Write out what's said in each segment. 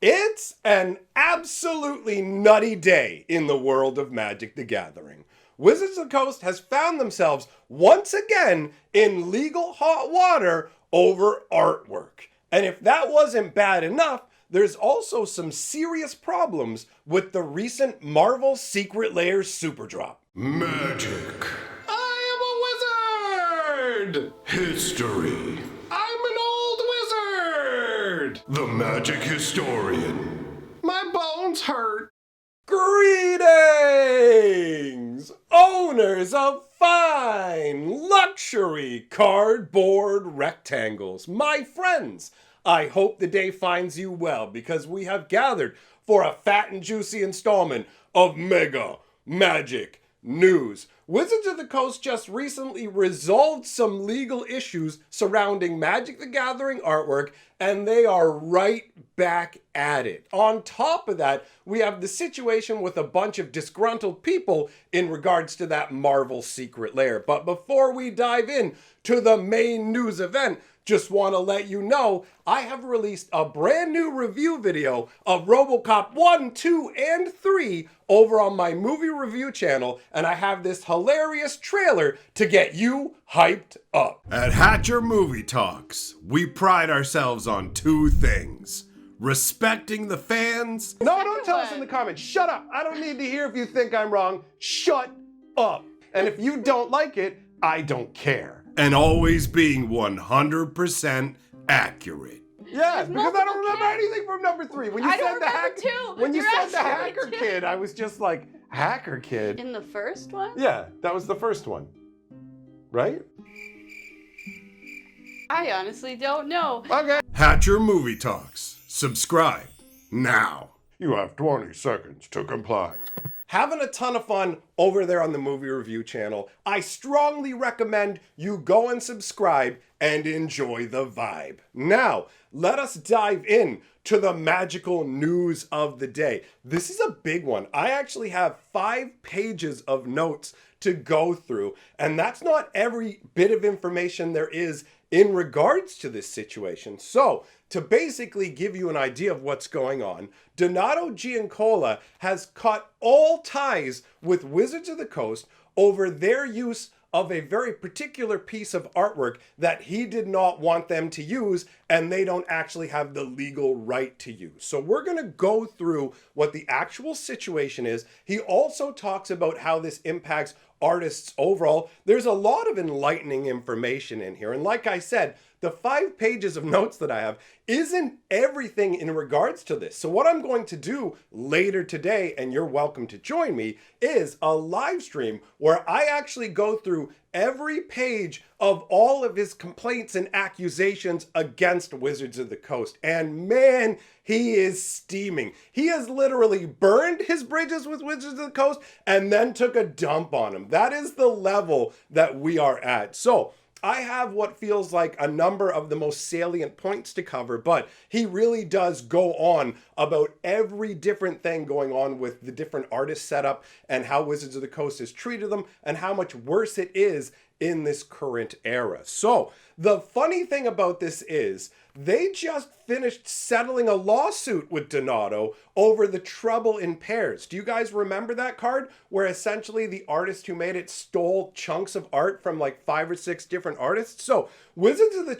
It's an absolutely nutty day in the world of Magic the Gathering. Wizards of the Coast has found themselves once again in legal hot water over artwork. And if that wasn't bad enough, there's also some serious problems with the recent Marvel Secret Lairs super drop. Magic. I am a wizard! History. I'm an old wizard! The magic historian. My bones hurt. Greetings, owners of fine luxury cardboard rectangles. My friends, I hope the day finds you well because we have gathered for a fat and juicy installment of Mega Magic News. Wizards of the Coast just recently resolved some legal issues surrounding Magic the Gathering artwork, and they are right back at it. On top of that, we have the situation with a bunch of disgruntled people in regards to that Marvel Secret Lair. But before we dive in to the main news event, just want to let you know, I have released a brand new review video of RoboCop 1, 2, and 3 over on my movie review channel, and I have this hilarious trailer to get you hyped up. At Hatcher Movie Talks, we pride ourselves on two things. Respecting the fans. No, don't tell us in the comments. Shut up. I don't need to hear if you think I'm wrong. Shut up. And if you don't like it, I don't care. And always being 100% accurate. Yeah, because I don't remember anything from number 3. When you I said don't the remember two, when you you're said the accurate hacker too. kid, I was just like, hacker kid? In the first one? Yeah, that was the first one. Right? I honestly don't know. Okay. Hatcher Movie Talks. Subscribe now. You have 20 seconds to comply. Having a ton of fun over there on the movie review channel. I strongly recommend you go and subscribe and enjoy the vibe. Now, let us dive in to the magical news of the day. This is a big one. I actually have 5 pages of notes to go through, and that's not every bit of information there is in regards to this situation. So, to basically give you an idea of what's going on, Donato Giancola has cut all ties with Wizards of the Coast over their use of a very particular piece of artwork that he did not want them to use, and they don't actually have the legal right to use. So we're going to go through what the actual situation is. He also talks about how this impacts artists overall. There's a lot of enlightening information in here, and like I said, the 5 pages of notes that I have isn't everything in regards to this. So what I'm going to do later today, and you're welcome to join me, is a live stream where I actually go through every page of all of his complaints and accusations against Wizards of the Coast. And man, he is steaming. He has literally burned his bridges with Wizards of the Coast and then took a dump on them. That is the level that we are at. So I have what feels like a number of the most salient points to cover, but he really does go on about every different thing going on with the different artist setup and how Wizards of the Coast has treated them and how much worse it is in this current era. So the funny thing about this is they just finished settling a lawsuit with Donato over the Trouble in Pairs. Do you guys remember that card where essentially the artist who made it stole chunks of art from like 5 or 6 different artists? So Wizards of the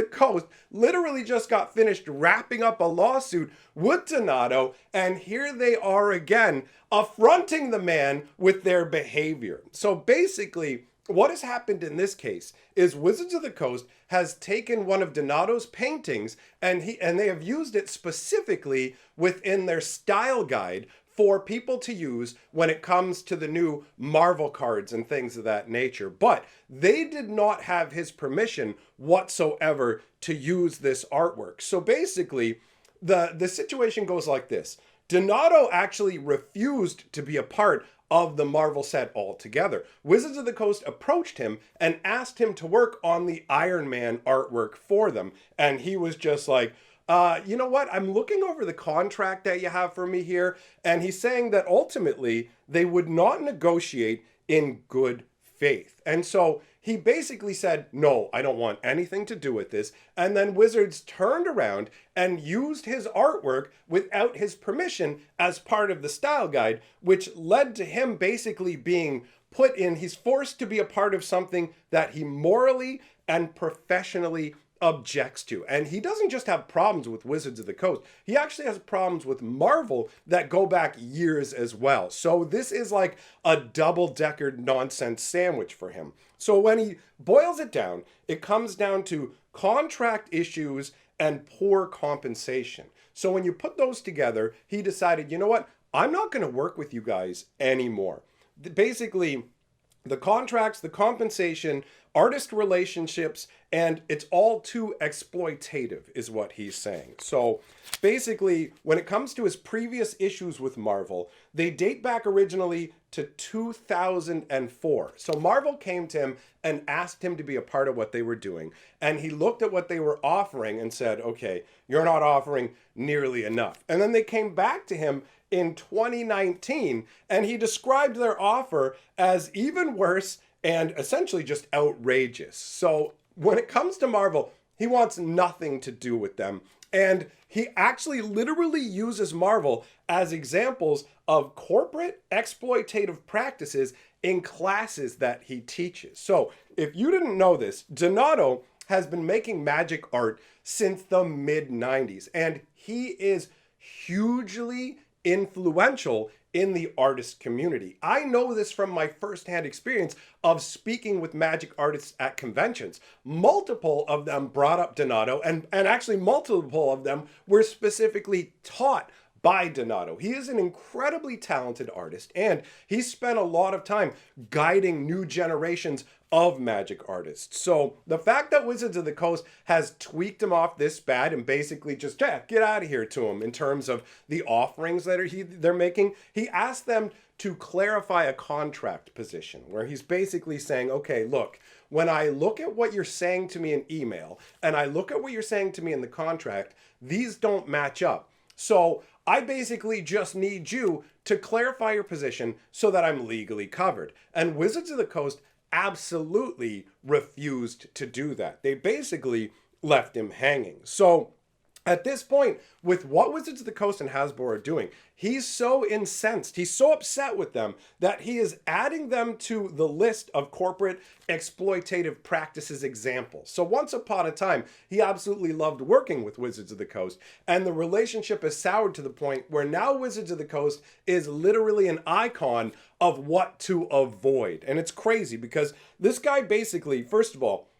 Coast literally just got finished wrapping up a lawsuit with Donato, and here they are again affronting the man with their behavior. So basically, what has happened in this case is Wizards of the Coast has taken one of Donato's paintings and they have used it specifically within their style guide for people to use when it comes to the new Marvel cards and things of that nature. But they did not have his permission whatsoever to use this artwork. So basically, the situation goes like this. Donato actually refused to be a part of the Marvel set altogether. Wizards of the Coast approached him and asked him to work on the Iron Man artwork for them. And he was just like, you know what? I'm looking over the contract that you have for me here. And he's saying that ultimately they would not negotiate in good faith. And so he basically said, no, I don't want anything to do with this. And then Wizards turned around and used his artwork without his permission as part of the style guide, which led to him basically being put in, he's forced to be a part of something that he morally and professionally objects to. And he doesn't just have problems with Wizards of the Coast, he actually has problems with Marvel that go back years as well. So this is like a double-decker nonsense sandwich for him. So when he boils it down, it comes down to contract issues and poor compensation. So when you put those together, he decided, you know what, I'm not going to work with you guys anymore. Basically, the contracts, the compensation, artist relationships, and it's all too exploitative is what he's saying. So basically, when it comes to his previous issues with Marvel, they date back originally to 2004. So Marvel came to him and asked him to be a part of what they were doing. And he looked at what they were offering and said, okay, you're not offering nearly enough. And then they came back to him in 2019, and he described their offer as even worse and essentially just outrageous. So when it comes to Marvel, he wants nothing to do with them. And he actually literally uses Marvel as examples of corporate exploitative practices in classes that he teaches. So if you didn't know this, Donato has been making magic art since the mid-90s, and he is hugely influential in the artist community. I know this from my firsthand experience of speaking with magic artists at conventions. Multiple of them brought up Donato, and actually multiple of them were specifically taught by Donato. He is an incredibly talented artist, and he spent a lot of time guiding new generations of magic artists. So the fact that Wizards of the Coast has tweaked him off this bad and basically just get out of here to him in terms of the offerings that they're making, he asked them to clarify a contract position where he's basically saying, okay, look, when I look at what you're saying to me in email and I look at what you're saying to me in the contract, these don't match up. So I basically just need you to clarify your position so that I'm legally covered. And Wizards of the Coast absolutely refused to do that. They basically left him hanging. So at this point, with what Wizards of the Coast and Hasbro are doing, he's so incensed, he's so upset with them that he is adding them to the list of corporate exploitative practices examples. So once upon a time, he absolutely loved working with Wizards of the Coast, and the relationship is soured to the point where now Wizards of the Coast is literally an icon of what to avoid. And it's crazy because this guy basically, first of all,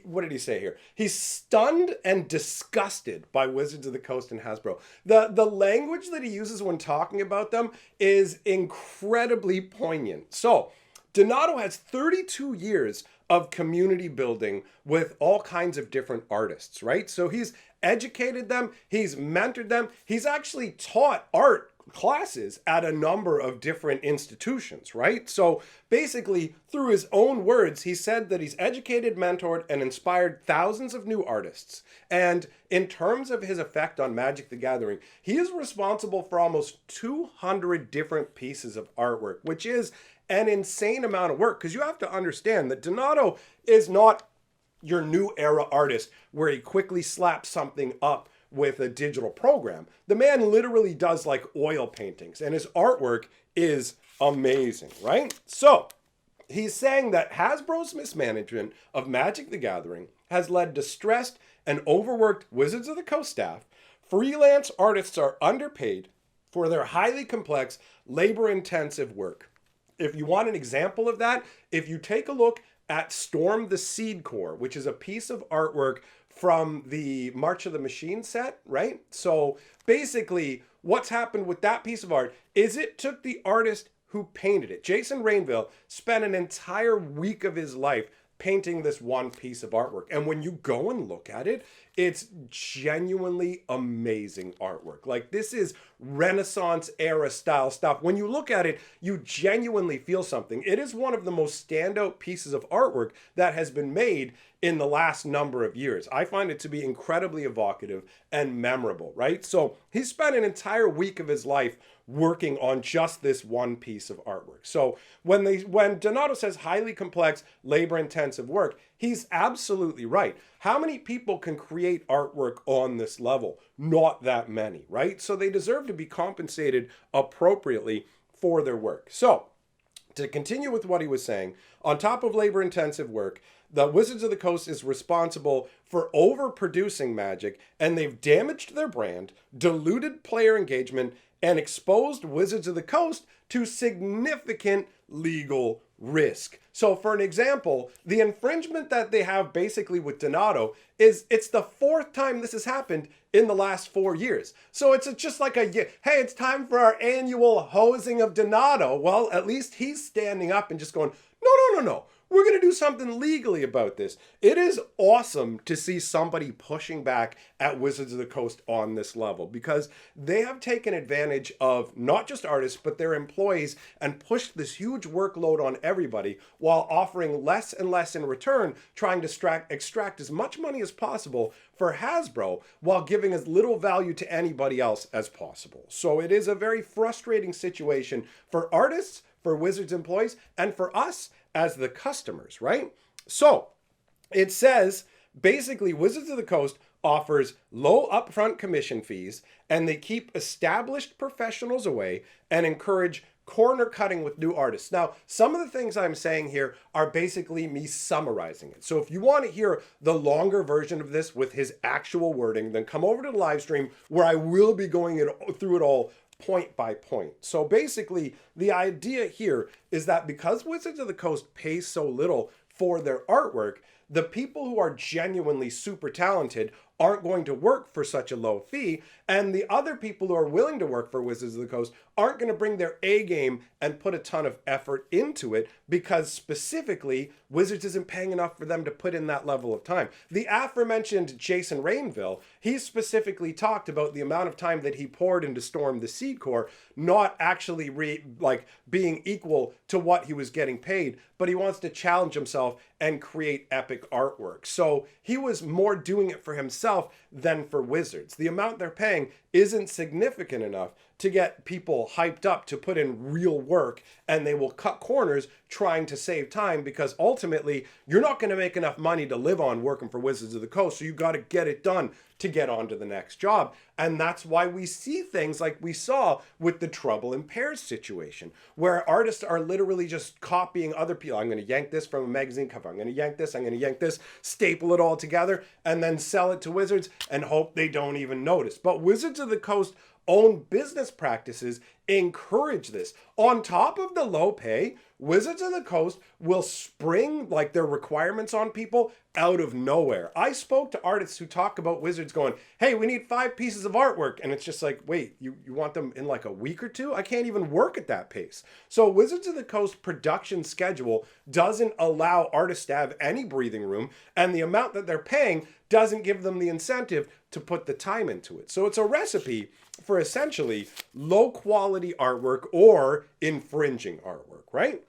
what did he say here? He's stunned and disgusted by Wizards of the Coast and Hasbro. The language that he uses when talking about them is incredibly poignant. So, Donato has 32 years of community building with all kinds of different artists, right? So he's educated them, he's mentored them, he's actually taught art classes at a number of different institutions, right? So basically, through his own words, he said that he's educated, mentored, and inspired thousands of new artists. And in terms of his effect on Magic the Gathering, he is responsible for almost 200 different pieces of artwork, which is an insane amount of work, because you have to understand that Donato is not your new era artist where he quickly slaps something up with a digital program. The man literally does like oil paintings, and his artwork is amazing, right? So he's saying that Hasbro's mismanagement of Magic the Gathering has led to stressed and overworked Wizards of the Coast staff. Freelance artists are underpaid for their highly complex, labor-intensive work. If you want an example of that, if you take a look at Storm the Seed Core, which is a piece of artwork from the March of the Machine set, right? So basically, what's happened with that piece of art is it took the artist who painted it. Jason Rainville spent an entire week of his life painting this one piece of artwork. And when you go and look at it, it's genuinely amazing artwork. Like, this is Renaissance era style stuff. When you look at it, you genuinely feel something. It is one of the most standout pieces of artwork that has been made in the last number of years. I find it to be incredibly evocative and memorable, right? So he spent an entire week of his life working on just this one piece of artwork. So when Donato says highly complex, labor-intensive work, he's absolutely right. How many people can create artwork on this level? Not that many, right? So they deserve to be compensated appropriately for their work. So to continue with what he was saying, on top of labor-intensive work, the Wizards of the Coast is responsible for overproducing Magic, and they've damaged their brand, diluted player engagement, and exposed Wizards of the Coast to significant legal risk. So for an example, the infringement that they have basically with Donato it's the fourth time this has happened in the last 4 years. So it's just like hey, it's time for our annual hosing of Donato. Well, at least he's standing up and just going, no. We're going to do something legally about this. It is awesome to see somebody pushing back at Wizards of the Coast on this level, because they have taken advantage of not just artists, but their employees, and pushed this huge workload on everybody while offering less and less in return, trying to extract as much money as possible for Hasbro while giving as little value to anybody else as possible. So it is a very frustrating situation for artists, for Wizards employees, and for us as the customers, right? So it says basically Wizards of the Coast offers low upfront commission fees, and they keep established professionals away and encourage corner cutting with new artists. Now, some of the things I'm saying here are basically me summarizing it. So if you want to hear the longer version of this with his actual wording, then come over to the live stream where I will be going through it all point by point. So basically, the idea here is that because Wizards of the Coast pays so little for their artwork, the people who are genuinely super talented aren't going to work for such a low fee, and the other people who are willing to work for Wizards of the Coast aren't going to bring their A game and put a ton of effort into it, because specifically Wizards isn't paying enough for them to put in that level of time. The aforementioned Jason Rainville, he specifically talked about the amount of time that he poured into Storm the Seed Core not actually being equal to what he was getting paid, but he wants to challenge himself and create epic artwork. So he was more doing it for himself than for Wizards. The amount they're paying isn't significant enough to get people hyped up to put in real work, and they will cut corners trying to save time, because ultimately you're not going to make enough money to live on working for Wizards of the Coast, so you got to get it done to get on to the next job. And that's why we see things like we saw with the Trouble in Pairs situation, where artists are literally just copying other people. I'm going to yank this from a magazine cover, I'm going to yank this, staple it all together, and then sell it to Wizards and hope they don't even notice. But Wizards of the Coast own business practices encourage this. On top of the low pay, Wizards of the Coast will spring their requirements on people out of nowhere. I spoke to artists who talk about Wizards going, hey, we need 5 pieces of artwork. And it's just like, wait, you want them in a week or 2? I can't even work at that pace. So Wizards of the Coast production schedule doesn't allow artists to have any breathing room, and the amount that they're paying doesn't give them the incentive to put the time into it. So it's a recipe for essentially low quality artwork or infringing artwork, right?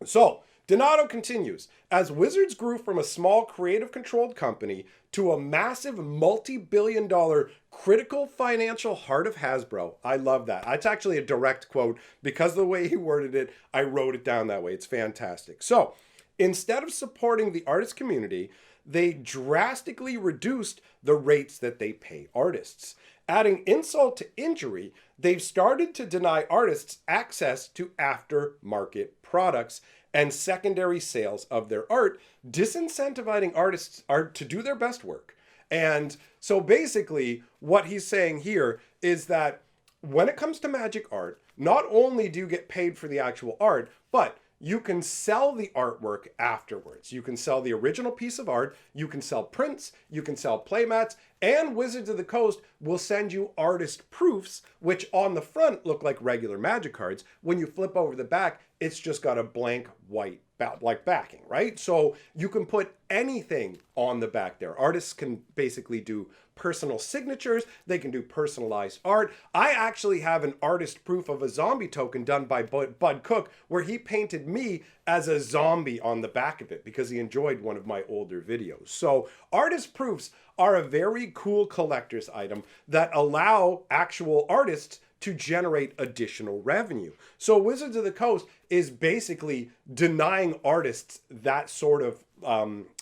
So Donato continues, as Wizards grew from a small creative controlled company to a massive multi-billion-dollar critical financial heart of Hasbro. I love that. That's actually a direct quote. Because of the way he worded it, I wrote it down that way. It's fantastic. So instead of supporting the artist community, they drastically reduced the rates that they pay artists. Adding insult to injury, they've started to deny artists access to aftermarket products and secondary sales of their art, disincentivizing artists to do their best work. And so basically what he's saying here is that when it comes to Magic art, not only do you get paid for the actual art, but you can sell the artwork afterwards. You can sell the original piece of art, you can sell prints, you can sell playmats, and Wizards of the Coast will send you artist proofs, which on the front look like regular Magic cards. When you flip over the back, it's just got a blank white backing, right? So you can put anything on the back there. Artists can basically do personal signatures. They can do personalized art. I actually have an artist proof of a zombie token done by Bud Cook where he painted me as a zombie on the back of it because he enjoyed one of my older videos. So artist proofs are a very cool collector's item that allow actual artists to generate additional revenue. So Wizards of the Coast is basically denying artists that sort of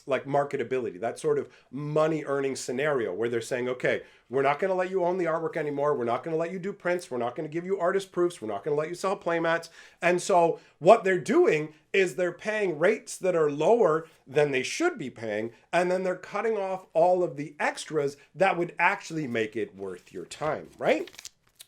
like marketability, that sort of money earning scenario where they're saying, okay, we're not going to let you own the artwork anymore. We're not going to let you do prints. We're not going to give you artist proofs. We're not going to let you sell playmats. And so what they're doing is they're paying rates that are lower than they should be paying. And then they're cutting off all of the extras that would actually make it worth your time, right?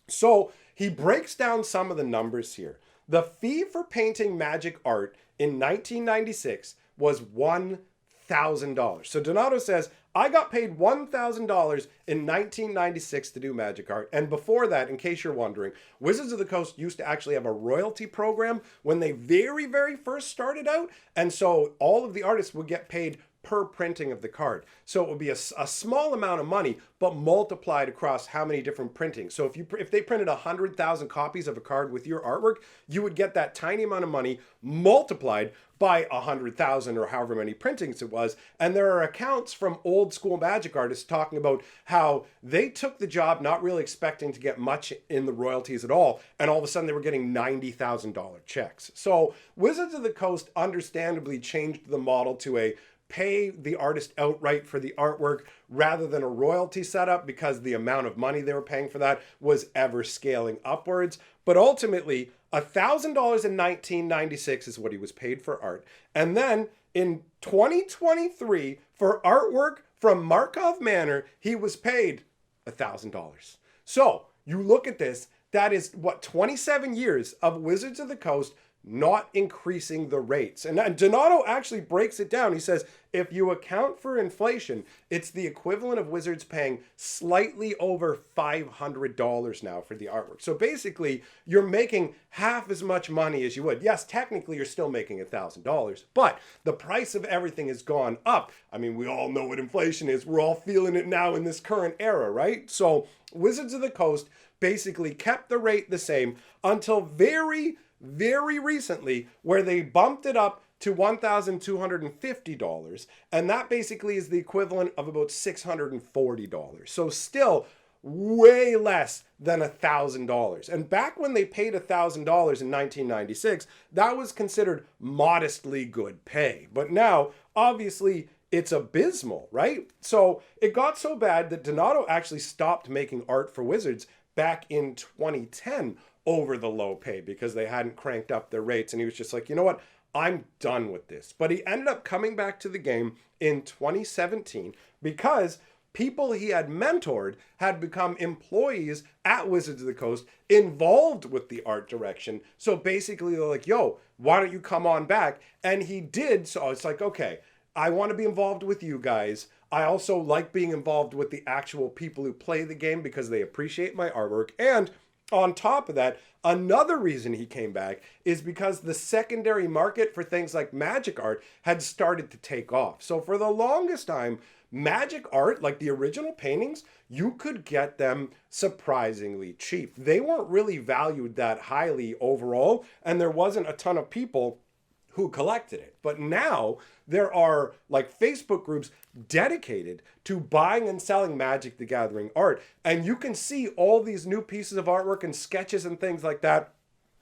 So he breaks down some of the numbers here. The fee for painting magic art in 1996 was $1,000. So Donato says, I got paid $1,000 in 1996 to do magic art. And before that, in case you're wondering, Wizards of the Coast used to actually have a royalty program when they very, very first started out. And so all of the artists would get paid per printing of the card. So it would be a small amount of money, but multiplied across how many different printings. So if they printed 100,000 copies of a card with your artwork, you would get that tiny amount of money multiplied by 100,000 or however many printings it was. And there are accounts from old school magic artists talking about how they took the job not really expecting to get much in the royalties at all. And all of a sudden they were getting $90,000 checks. So Wizards of the Coast understandably changed the model to a pay the artist outright for the artwork rather than a royalty setup because the amount of money they were paying for that was ever scaling upwards. But ultimately, $1,000 in 1996 is what he was paid for art. And then in 2023, for artwork from Markov Manor, he was paid $1,000. So you look at this, that is what, 27 years of Wizards of the Coast not increasing the rates. And Donato actually breaks it down. He says, if you account for inflation, it's the equivalent of Wizards paying slightly over $500 now for the artwork. So basically, you're making half as much money as you would. Yes, technically, you're still making $1,000, but the price of everything has gone up. I mean, we all know what inflation is. We're all feeling it now in this current era, right? So Wizards of the Coast basically kept the rate the same until very recently, where they bumped it up to $1,250. And that basically is the equivalent of about $640. So still way less than $1,000. And back when they paid $1,000 in 1996, that was considered modestly good pay. But now, obviously, it's abysmal, right? So it got so bad that Donato actually stopped making art for Wizards back in 2010 over the low pay because they hadn't cranked up their rates. And he was just like, you know what? I'm done with this. But he ended up coming back to the game in 2017 because people he had mentored had become employees at Wizards of the Coast involved with the art direction. So basically they're like, yo, why don't you come on back? And he did. So it's like, okay, I want to be involved with you guys. I also like being involved with the actual people who play the game because they appreciate my artwork. And on top of that, another reason he came back is because the secondary market for things like magic art had started to take off. So for the longest time, magic art, like the original paintings, you could get them surprisingly cheap. They weren't really valued that highly overall, and there wasn't a ton of people who collected it. But now there are like Facebook groups dedicated to buying and selling Magic the Gathering art. And you can see all these new pieces of artwork and sketches and things like that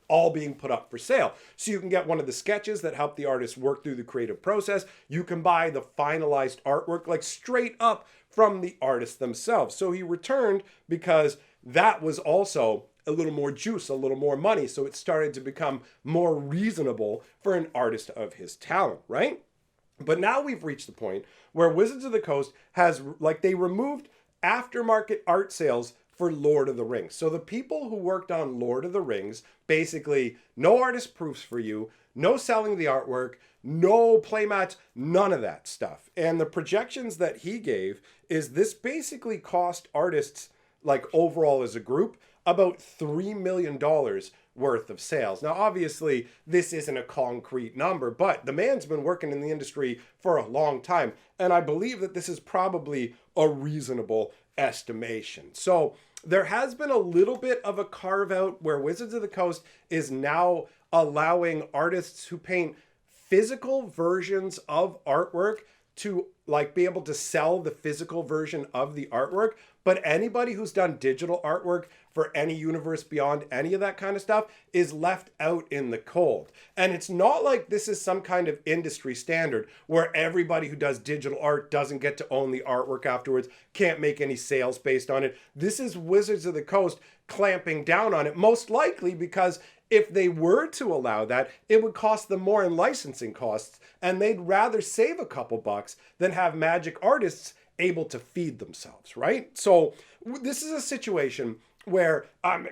all being put up for sale. So you can get one of the sketches that help the artist work through the creative process. You can buy the finalized artwork like straight up from the artists themselves. So he returned because that was also a little more juice, a little more money. So it started to become more reasonable for an artist of his talent, right? But now we've reached the point where Wizards of the Coast has, like, they removed aftermarket art sales for Lord of the Rings. So the people who worked on Lord of the Rings, basically no artist proofs for you, no selling the artwork, no playmats, none of that stuff. And the projections that he gave is this basically cost artists, like overall as a group, about $3 million worth of sales. Now, obviously, this isn't a concrete number, but the man's been working in the industry for a long time. And I believe that this is probably a reasonable estimation. So there has been a little bit of a carve out where Wizards of the Coast is now allowing artists who paint physical versions of artwork to like be able to sell the physical version of the artwork. But anybody who's done digital artwork for any universe beyond any of that kind of stuff is left out in the cold. And it's not like this is some kind of industry standard where everybody who does digital art doesn't get to own the artwork afterwards, can't make any sales based on it. This is Wizards of the Coast clamping down on it, most likely because if they were to allow that, it would cost them more in licensing costs, and they'd rather save a couple bucks than have Magic artists able to feed themselves, right? So this is a situation where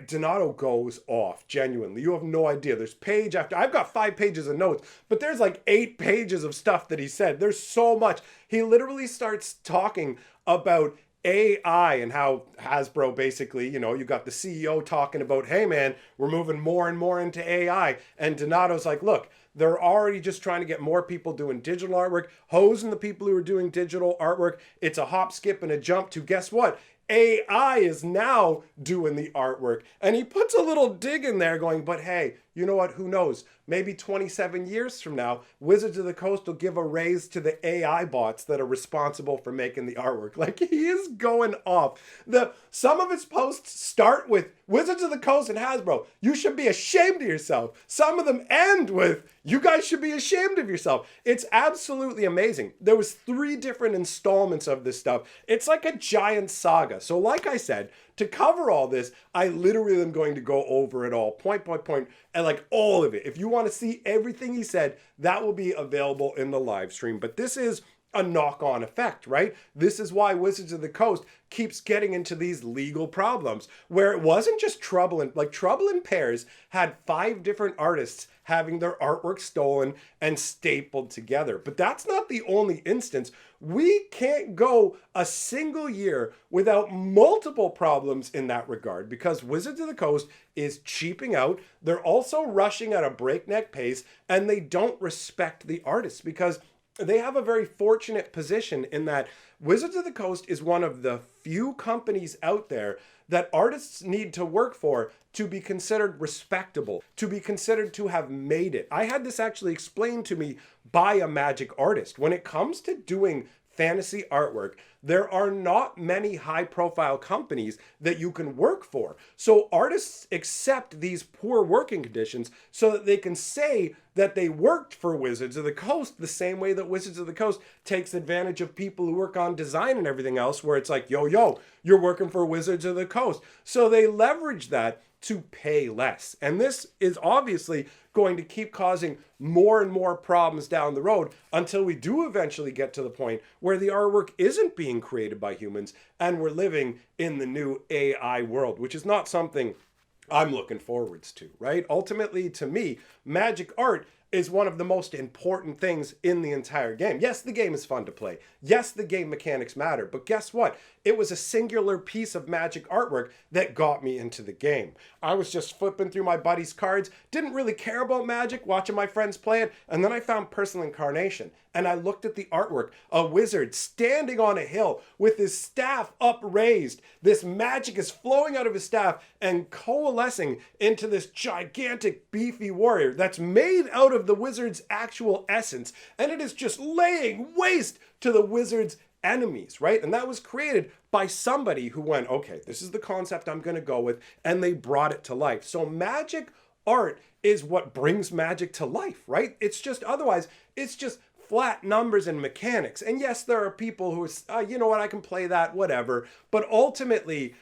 Donato goes off, genuinely. You have no idea. There's page after, I've got 5 pages of notes, but there's like 8 pages of stuff that he said. There's so much. He literally starts talking about AI and how Hasbro basically, you know, you got the CEO talking about, hey man, we're moving more and more into AI. And Donato's like, look, they're already just trying to get more people doing digital artwork, hosing the people who are doing digital artwork. It's a hop, skip, and a jump to, guess what? AI is now doing the artwork. And he puts a little dig in there going, but hey, you know what? Who knows? Maybe 27 years from now, Wizards of the Coast will give a raise to the AI bots that are responsible for making the artwork. Like, he is going off. Some of his posts start with Wizards of the Coast and Hasbro, you should be ashamed of yourself. Some of them end with, you guys should be ashamed of yourself. It's absolutely amazing. There was 3 different installments of this stuff. It's like a giant saga. So like I said, to cover all this, I literally am going to go over it all, point by point, and like all of it. If you want to see everything he said, that will be available in the live stream. But this is a knock-on effect, right? This is why Wizards of the Coast keeps getting into these legal problems, where it wasn't just Trouble in Pairs had 5 different artists having their artwork stolen and stapled together. But that's not the only instance. We can't go a single year without multiple problems in that regard, because Wizards of the Coast is cheaping out. They're also rushing at a breakneck pace, and they don't respect the artists, because they have a very fortunate position in that Wizards of the Coast is one of the few companies out there that artists need to work for to be considered respectable, to be considered to have made it. I had this actually explained to me by a Magic artist. When it comes to doing fantasy artwork, there are not many high-profile companies that you can work for. So artists accept these poor working conditions so that they can say that they worked for Wizards of the Coast the same way that Wizards of the Coast takes advantage of people who work on design and everything else, where it's like, yo, you're working for Wizards of the Coast. So they leverage that to pay less. And this is obviously going to keep causing more and more problems down the road until we do eventually get to the point where the artwork isn't being created by humans and we're living in the new AI world, which is not something I'm looking forwards to, right? Ultimately, to me, Magic art is one of the most important things in the entire game. Yes, the game is fun to play. Yes, the game mechanics matter. But guess what? It was a singular piece of Magic artwork that got me into the game. I was just flipping through my buddy's cards, didn't really care about Magic, watching my friends play it, and then I found Personal Incarnation, and I looked at the artwork. A wizard standing on a hill with his staff upraised. This magic is flowing out of his staff and coalescing into this gigantic, beefy warrior that's made out of the wizard's actual essence, and it is just laying waste to the wizard's enemies, right? And that was created by somebody who went, okay, this is the concept I'm going to go with, and they brought it to life. So Magic art is what brings Magic to life, right? It's just, otherwise, it's just flat numbers and mechanics. And yes, there are people who are, you know what, I can play that, whatever. But ultimately,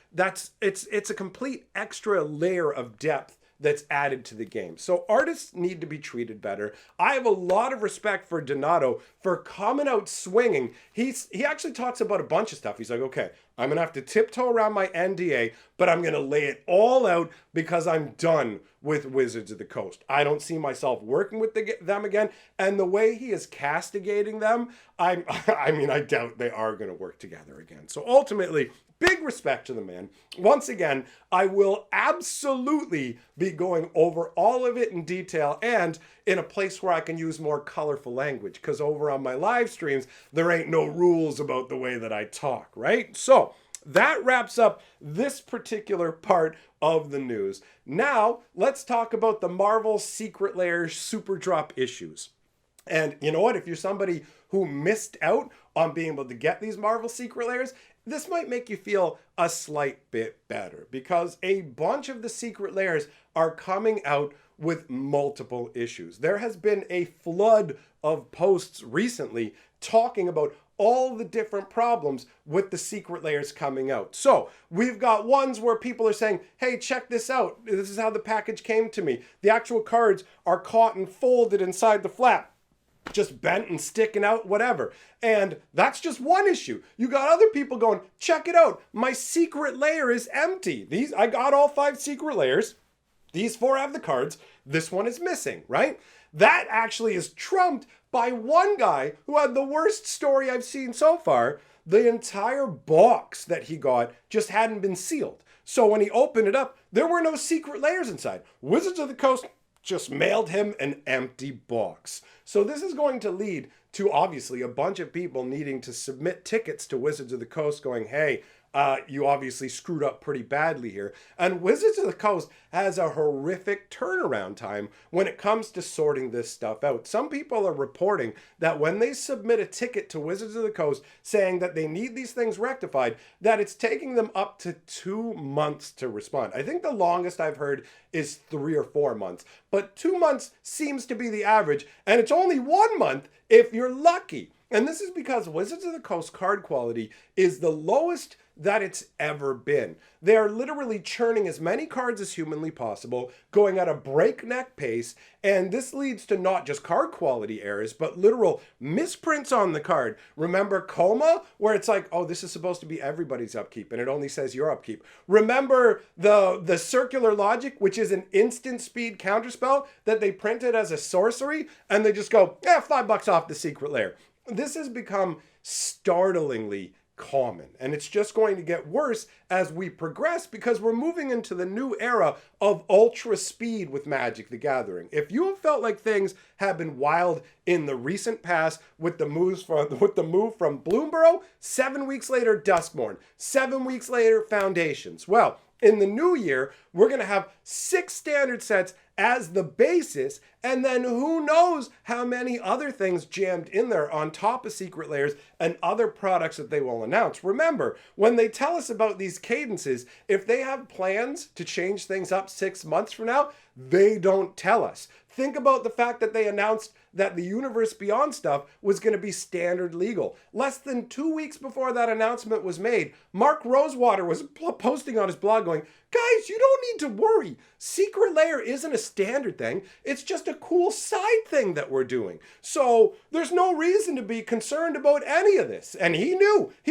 it's a complete extra layer of depth that's added to the game. So artists need to be treated better. I have a lot of respect for Donato for coming out swinging. He actually talks about a bunch of stuff. He's like, okay, I'm gonna have to tiptoe around my NDA, but I'm gonna lay it all out because I'm done with Wizards of the Coast. I don't see myself working with them again. And the way he is castigating them, I mean, I doubt they are gonna work together again. So ultimately, big respect to the man. Once again, I will absolutely be going over all of it in detail and in a place where I can use more colorful language, because over on my live streams, there ain't no rules about the way that I talk, right? So that wraps up this particular part of the news. Now, let's talk about the Marvel Secret Lair Super Drop issues. And you know what? If you're somebody who missed out on being able to get these Marvel Secret Lairs, this might make you feel a slight bit better because a bunch of the Secret Lairs are coming out with multiple issues. There has been a flood of posts recently talking about all the different problems with the Secret Lairs coming out. So we've got ones where people are saying, hey, check this out. This is how the package came to me. The actual cards are caught and folded inside the flap, just bent and sticking out, whatever. And that's just one issue. You got other people going, check it out. My Secret Lair is empty. I got all 5 Secret Lairs. These 4 have the cards. This one is missing, right? That actually is trumped by one guy who had the worst story I've seen so far. The entire box that he got just hadn't been sealed. So when he opened it up, there were no Secret Lairs inside. Wizards of the Coast just mailed him an empty box. So this is going to lead to obviously a bunch of people needing to submit tickets to Wizards of the Coast going, hey, you obviously screwed up pretty badly here. And Wizards of the Coast has a horrific turnaround time when it comes to sorting this stuff out. Some people are reporting that when they submit a ticket to Wizards of the Coast saying that they need these things rectified, that it's taking them up to 2 months to respond. I think the longest I've heard is 3 or 4 months, but 2 months seems to be the average, and it's only 1 month if you're lucky. And this is because Wizards of the Coast card quality is the lowest that it's ever been. They are literally churning as many cards as humanly possible, going at a breakneck pace, and this leads to not just card quality errors, but literal misprints on the card. Remember Coma, where it's like, oh, this is supposed to be everybody's upkeep, and it only says your upkeep. Remember the Circular Logic, which is an instant speed counterspell that they printed as a sorcery, and they just go, $5 off the Secret Lair. This has become startlingly common, and it's just going to get worse as we progress because we're moving into the new era of ultra speed with Magic the Gathering. If you have felt like things have been wild in the recent past with the move from Bloomborough, 7 weeks later Duskmourn, 7 weeks later Foundations. Well, in the new year, we're going to have 6 standard sets as the basis, and then who knows how many other things jammed in there on top of Secret Lairs and other products that they will announce. Remember, when they tell us about these cadences, if they have plans to change things up 6 months from now, they don't tell us. Think about the fact that they announced that the Universe Beyond stuff was going to be standard legal. Less than 2 weeks before that announcement was made, Mark Rosewater was posting on his blog going, guys, you don't need to worry. Secret Lair isn't a standard thing. It's just a cool side thing that we're doing. So there's no reason to be concerned about any of this. And he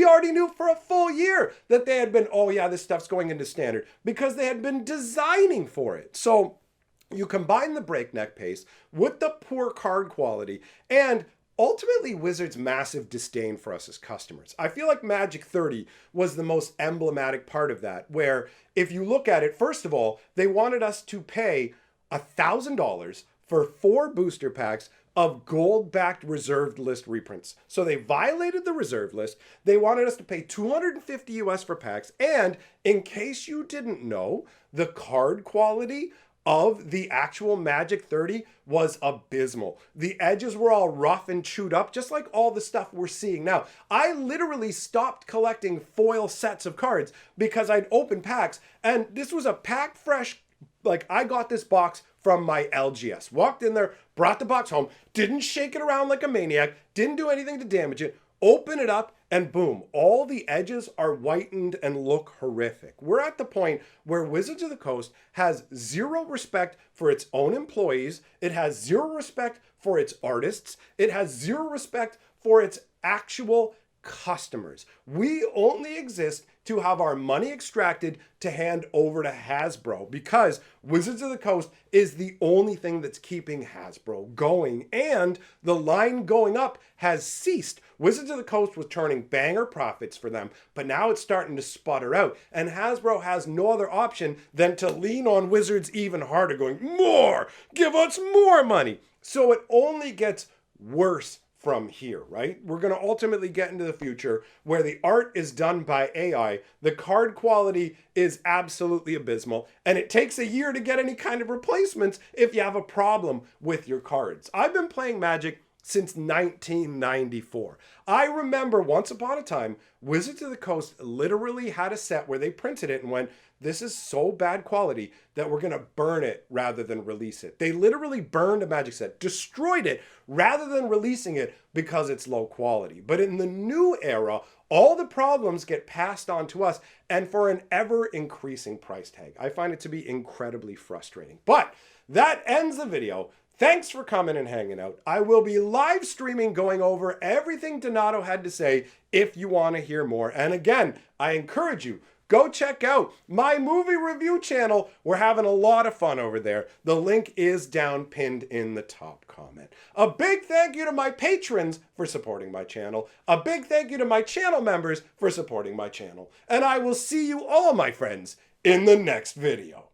already knew for a full year that they had been, oh yeah, this stuff's going into standard because they had been designing for it. So you combine the breakneck pace with the poor card quality and ultimately Wizards' massive disdain for us as customers. I feel like Magic 30 was the most emblematic part of that, where if you look at it, first of all, they wanted us to pay $1,000 for 4 booster packs of gold-backed reserved list reprints. So they violated the reserve list. They wanted us to pay $250 US for packs. And in case you didn't know, the card quality of the actual Magic 30 was abysmal. The edges were all rough and chewed up, just like all the stuff we're seeing now. I literally stopped collecting foil sets of cards because I'd open packs, and this was a pack fresh, like I got this box from my LGS. Walked in there, brought the box home, didn't shake it around like a maniac, didn't do anything to damage it, open it up, and boom, all the edges are whitened and look horrific. We're at the point where Wizards of the Coast has zero respect for its own employees. It has zero respect for its artists. It has zero respect for its actual customers. We only exist to have our money extracted to hand over to Hasbro because Wizards of the Coast is the only thing that's keeping Hasbro going, and the line going up has ceased. Wizards of the Coast was turning banger profits for them, but now it's starting to sputter out, and Hasbro has no other option than to lean on Wizards even harder, going, more! Give us more money! So it only gets worse from here, right? We're going to ultimately get into the future where the art is done by AI, the card quality is absolutely abysmal, and it takes a year to get any kind of replacements if you have a problem with your cards. I've been playing Magic since 1994. I remember once upon a time, Wizards of the Coast literally had a set where they printed it and went, this is so bad quality that we're going to burn it rather than release it. They literally burned a Magic set, destroyed it rather than releasing it because it's low quality. But in the new era, all the problems get passed on to us and for an ever increasing price tag. I find it to be incredibly frustrating. But that ends the video. Thanks for coming and hanging out. I will be live streaming going over everything Donato had to say if you want to hear more. And again, I encourage you, go check out my movie review channel. We're having a lot of fun over there. The link is down pinned in the top comment. A big thank you to my patrons for supporting my channel. A big thank you to my channel members for supporting my channel. And I will see you all, my friends, in the next video.